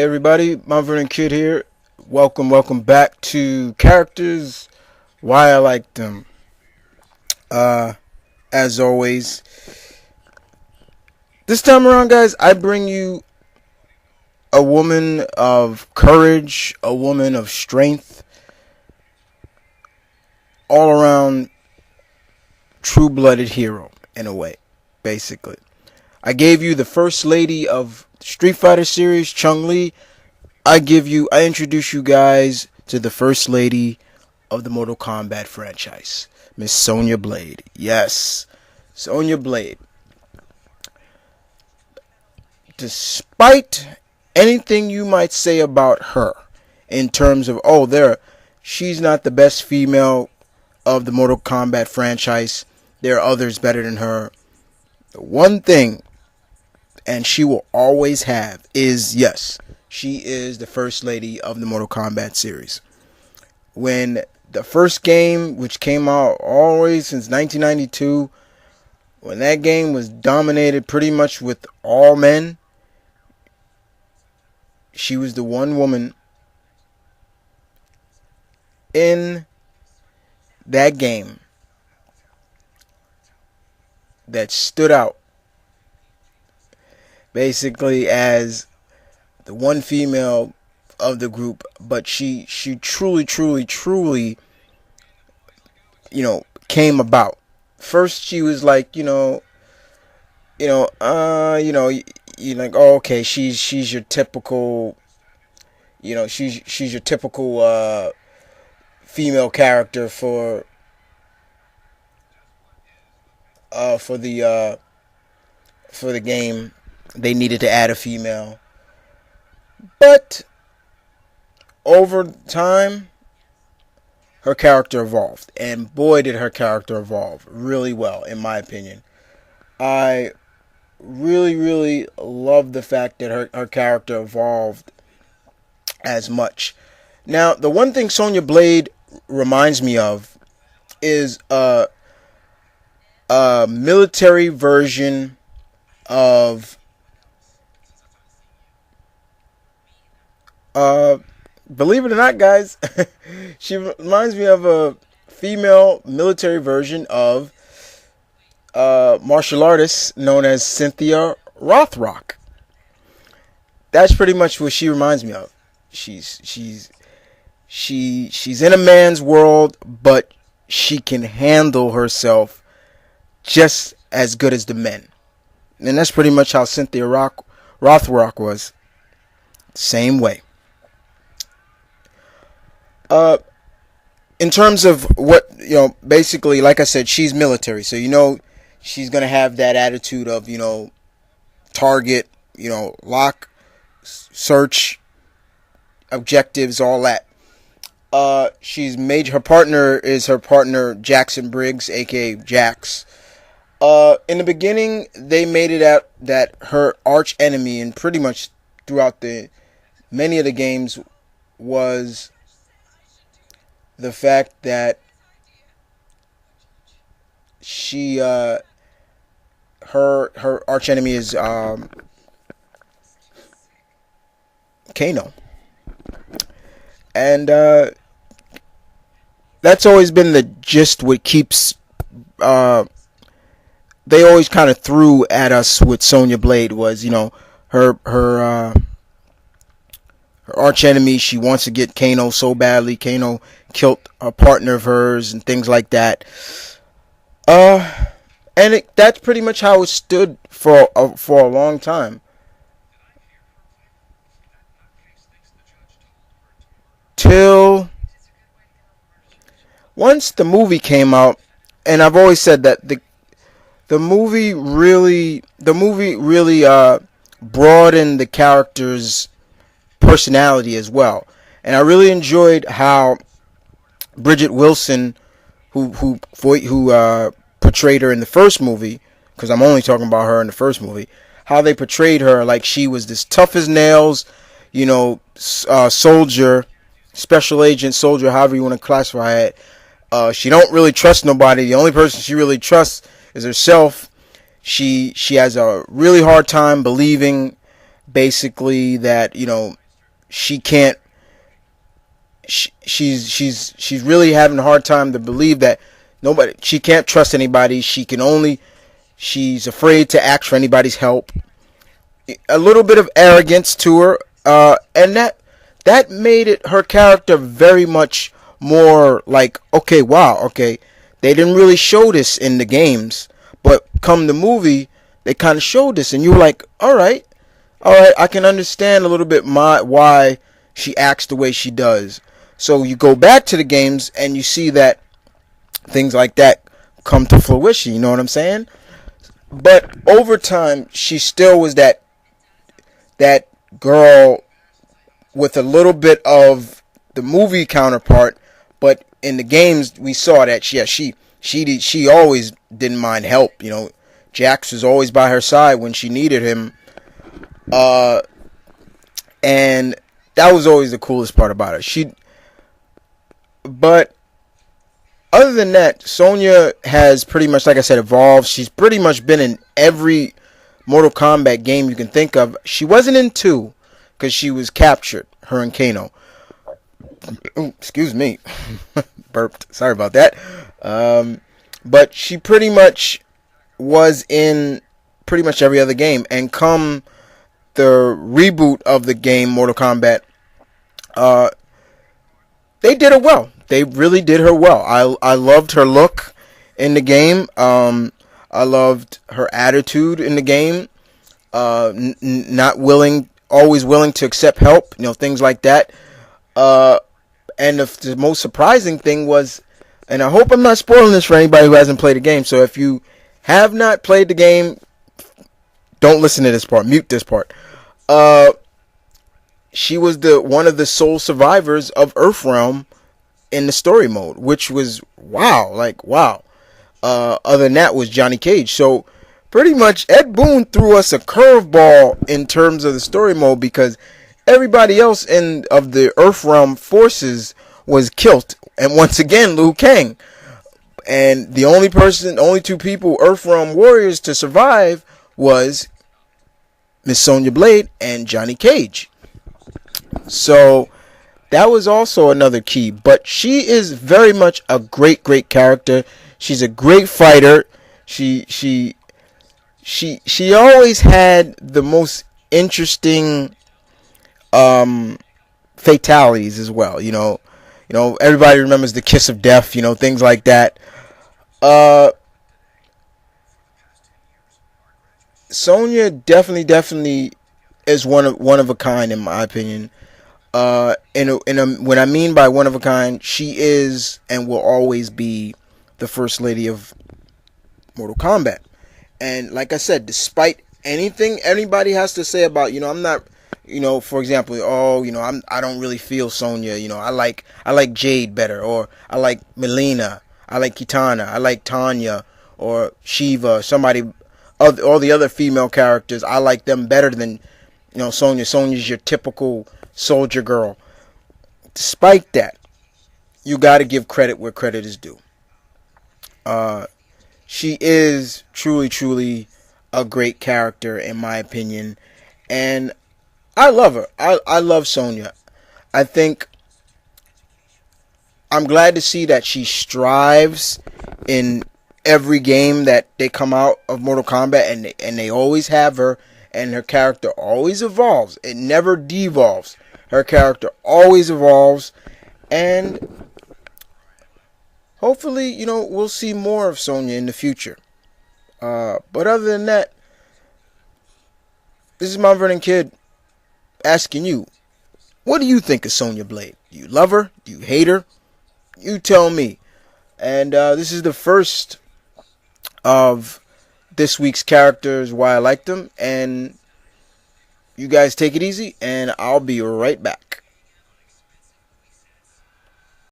Everybody, Maverick Kid here. Welcome back to Characters, Why I Like Them. As always, this time around, guys, I bring you a woman of courage, a woman of strength, all around true-blooded hero, in a way, basically. I gave you the first lady of Street Fighter series, Chun-Li. I introduce you guys to the first lady of the Mortal Kombat franchise, Miss Sonya Blade. Yes, Sonya Blade. Despite anything you might say about her, in terms of, she's not the best female of the Mortal Kombat franchise, there are others better than her. The one thing, and she will always have, is yes, she is the first lady of the Mortal Kombat series. When the first game, which came out always since 1992, when that game was dominated pretty much with all men, she was the one woman in that game that stood out basically as the one female of the group, but she truly, came about. First, she was like, you're like, oh, okay, she's your typical, she's your typical female character for the game. They needed to add a female. But over time, her character evolved. And boy, did her character evolve really well, in my opinion. I really love the fact that her character evolved as much. Now, the one thing Sonya Blade reminds me of is a military version of believe it or not, guys, she reminds me of a female military version of martial artist known as Cynthia Rothrock. That's pretty much what she reminds me of. She's in a man's world, but she can handle herself just as good as the men. And that's pretty much how Cynthia Rothrock was. Same way. In terms of what, basically, like I said, she's military. So, she's going to have that attitude of, target, lock, search, objectives, all that. Her partner is Jackson Briggs, aka Jax. In the beginning, they made it out that her arch enemy, and pretty much throughout many of the games, was the fact that her arch enemy is Kano, and that's always been the gist. What keeps they always kind of threw at us with Sonya Blade was, her arch enemy. She wants to get Kano so badly. Kano killed a partner of hers and things like that. And that's pretty much how it stood for a long time. Till once the movie came out, and I've always said that the movie really broadened the character's personality as well. And I really enjoyed how Bridget Wilson, who portrayed her in the first movie, because I'm only talking about her in the first movie, how they portrayed her like she was this tough as nails, soldier, special agent soldier, however you want to classify it. She don't really trust nobody. The only person she really trusts is herself. She has a really hard time believing, basically, that she can't. She's really having a hard time to believe that nobody. She can't trust anybody. She can only. She's afraid to ask for anybody's help. A little bit of arrogance to her, and that made it her character very much more like, okay, wow, okay, they didn't really show this in the games, but come the movie, they kind of showed this, and you were like, all right, I can understand a little bit why she acts the way she does. So you go back to the games and you see that things like that come to fruition. You know what I'm saying? But over time, she still was that girl with a little bit of the movie counterpart. But in the games, we saw that she always didn't mind help. You know, Jax was always by her side when she needed him. And that was always the coolest part about her. But other than that, Sonya has pretty much, like I said, evolved. She's pretty much been in every Mortal Kombat game you can think of. She wasn't in 2 because she was captured, her and Kano. Ooh, excuse me. Burped. Sorry about that. But she pretty much was in pretty much every other game. And come the reboot of the game, Mortal Kombat, they did her well. They really did her well. I loved her look in the game. I loved her attitude in the game. Not willing, always willing to accept help. You know, things like that. And the most surprising thing was, and I hope I'm not spoiling this for anybody who hasn't played the game. So if you have not played the game, don't listen to this part. Mute this part. She was one of the sole survivors of Earthrealm in the story mode, which was wow, like wow. Other than that was Johnny Cage. So pretty much Ed Boon threw us a curveball in terms of the story mode, because everybody else of the Earthrealm forces was killed, and once again Liu Kang. And the only two people, Earthrealm warriors, to survive was Miss Sonya Blade and Johnny Cage. So that was also another key. But she is very much a great character. She's a great fighter. She always had the most interesting fatalities as well. You know, everybody remembers the kiss of death. You know, things like that. Sonya definitely is one of a kind, in my opinion. When I mean by one of a kind, she is and will always be the first lady of Mortal Kombat. And like I said, despite anything anybody has to say about, I'm not, for example, I don't really feel Sonya. I like Jade better, or I like Melina, I like Kitana, I like Tanya, or Shiva, somebody, all the other female characters, I like them better than, Sonya. Sonya's your typical soldier girl. Despite that, you got to give credit where credit is due. She is truly a great character, in my opinion, and I love her. I love Sonya. I think I'm glad to see that she strives in every game that they come out of Mortal Kombat, and they always have her, and her character always evolves. It never devolves. Her character always evolves, and hopefully, we'll see more of Sonya in the future. But other than that, this is Mount Vernon Kid asking you, what do you think of Sonya Blade? Do you love her? Do you hate her? You tell me. And this is the first of this week's characters, why I like them. And you guys take it easy, and I'll be right back.